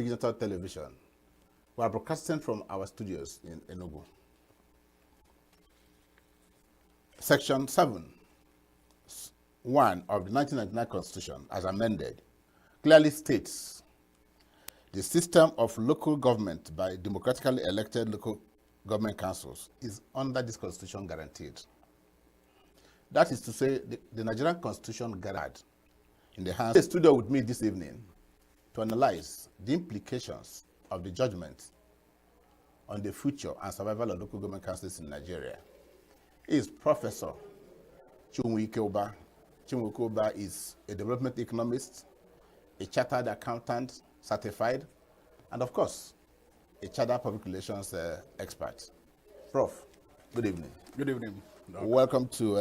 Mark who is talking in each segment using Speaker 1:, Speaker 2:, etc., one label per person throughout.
Speaker 1: Digital Television. We are broadcasting from our studios in ENUGU. Section 7, 1 of the 1999 Constitution, as amended, clearly states the system of local government by democratically elected local government councils is under this Constitution guaranteed. That is to say, the Nigerian Constitution guaranteed in the hands of the studio with me this evening to analyze the implications of the judgment on the future and survival of local government councils in Nigeria is Professor Chinwike Uba. Chinwike Uba is a development economist, a chartered accountant, certified, and of course, a chartered public relations expert. Prof, good evening.
Speaker 2: Good evening. Doctor.
Speaker 1: Welcome to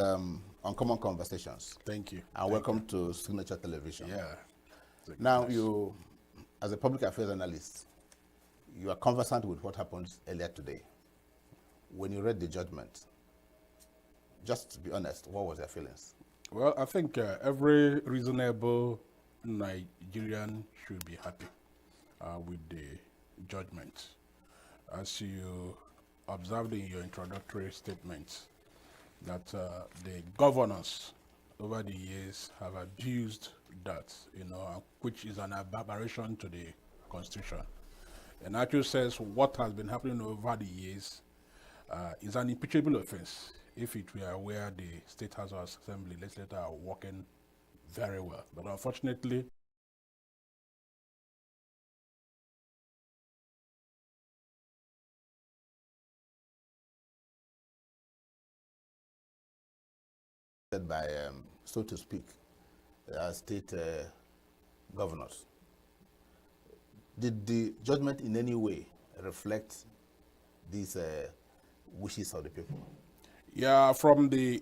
Speaker 1: Uncommon Conversations.
Speaker 2: Thank you.
Speaker 1: And welcome to Signature Television.
Speaker 2: Yeah.
Speaker 1: Now, you, as a public affairs analyst, you are conversant with what happened earlier today. When you read the judgment, just to be honest, what was your feelings?
Speaker 2: Well, I think every reasonable Nigerian should be happy with the judgment. As you observed in your introductory statement, that the governors over the years have abused that, which is an aberration to the Constitution. And actually says what has been happening over the years is an impeachable offense if it were where the State House of Assembly legislature are working very well. But unfortunately,
Speaker 1: by, so to speak, state governors. Did the judgment in any way reflect these wishes of the people?
Speaker 2: yeah, from the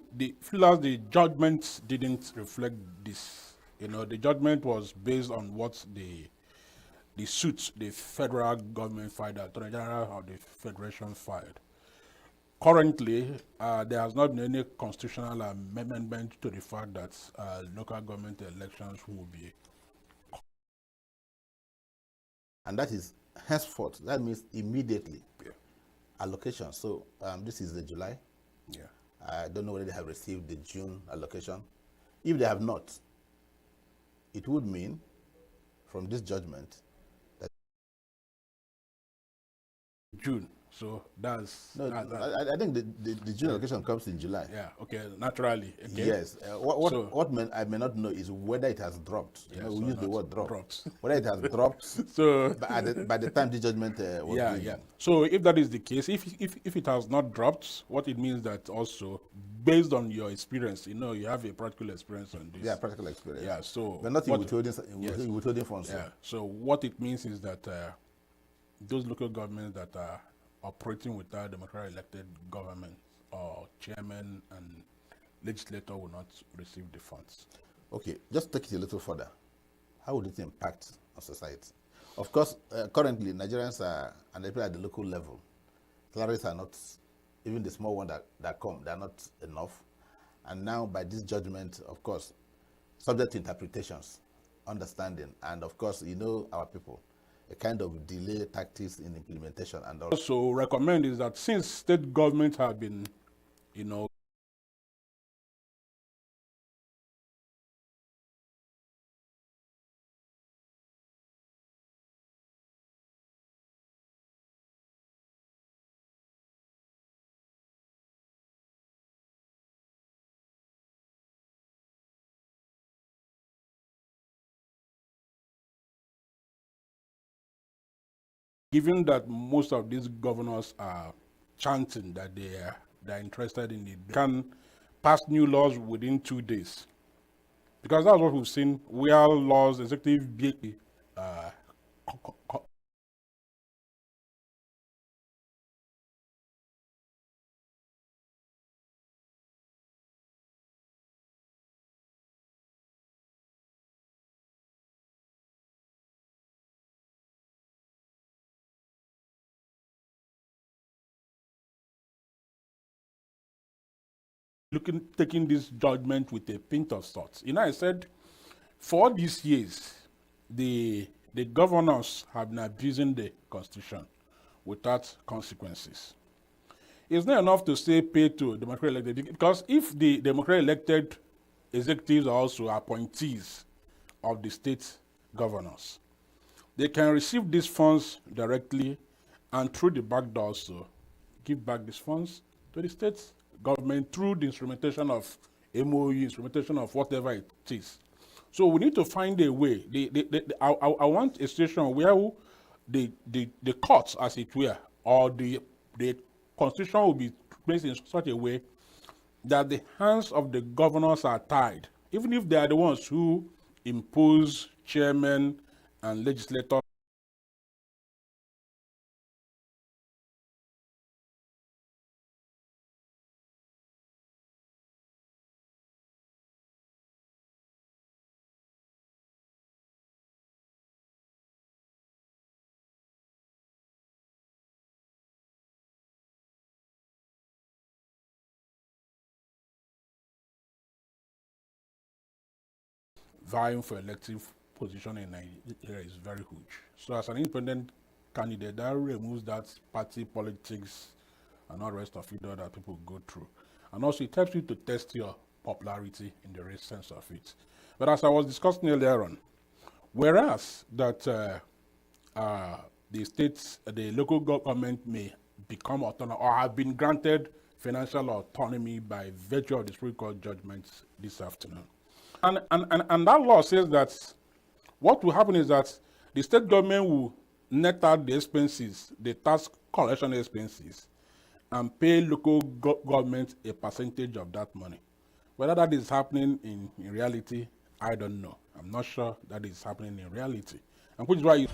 Speaker 2: judgment didn't reflect this. The judgment was based on what the suit the federal government filed, the Attorney General of the Federation filed. Currently, there has not been any constitutional amendment to the fact that local government elections will be.
Speaker 1: And that is henceforth, that means immediately.
Speaker 2: Yeah.
Speaker 1: Allocation. So this is the July.
Speaker 2: Yeah.
Speaker 1: I don't know whether they have received the June allocation. If they have not, it would mean from this judgment that
Speaker 2: June. So that's
Speaker 1: no. I think the June allocation comes in July.
Speaker 2: Yeah. Okay. Naturally. Okay.
Speaker 1: Yes. What I may not know is whether it has dropped. We use the word dropped. Whether it has dropped.
Speaker 2: So
Speaker 1: by the time the judgment was given.
Speaker 2: Yeah. So if that is the case, if it has not dropped, what it means that also based on your experience, you have a practical experience on this.
Speaker 1: Yeah, practical experience.
Speaker 2: Yeah. So
Speaker 1: but not in withholding funds.
Speaker 2: Yeah. So what it means is that those local governments that are operating without democratically elected government or chairman and legislator will not receive the funds.
Speaker 1: Okay, just take it a little further. How would it impact on society? Of course, currently Nigerians are, and people at the local level, salaries are not, even the small ones that come, they are not enough. And now by this judgment, of course, subject to interpretations, understanding, and of course, our people, a kind of delay tactics in implementation. And
Speaker 2: also recommend is that since state governments have been, given that most of these governors are chanting that they're interested in it, they can pass new laws within 2 days. Because that's what we've seen, where laws, executive taking this judgment with a pinch of salt. I said, for these years, the the governors have been abusing the constitution without consequences. It's not enough to say pay to democratically elected, because if the democratically elected executives are also appointees of the state governors, they can receive these funds directly and through the back door also give back these funds to the state government through the instrumentation of MOU, instrumentation of whatever it is. So we need to find a way. I want a situation where the courts, as it were, or the constitution will be placed in such a way that the hands of the governors are tied, even if they are the ones who impose chairmen and legislators. Vying for elective position in Nigeria is very huge. So as an independent candidate, that removes that party politics and all the rest of it that people go through. And also it helps you to test your popularity in the real sense of it. But as I was discussing earlier on, whereas that the states, the local government may become autonomous or have been granted financial autonomy by virtue of the Supreme Court judgments this afternoon. And that law says that what will happen is that the state government will net out the expenses, the tax collection expenses, and pay local government a percentage of that money. Whether that is happening in reality, I don't know. I'm not sure that is happening in reality. And which is why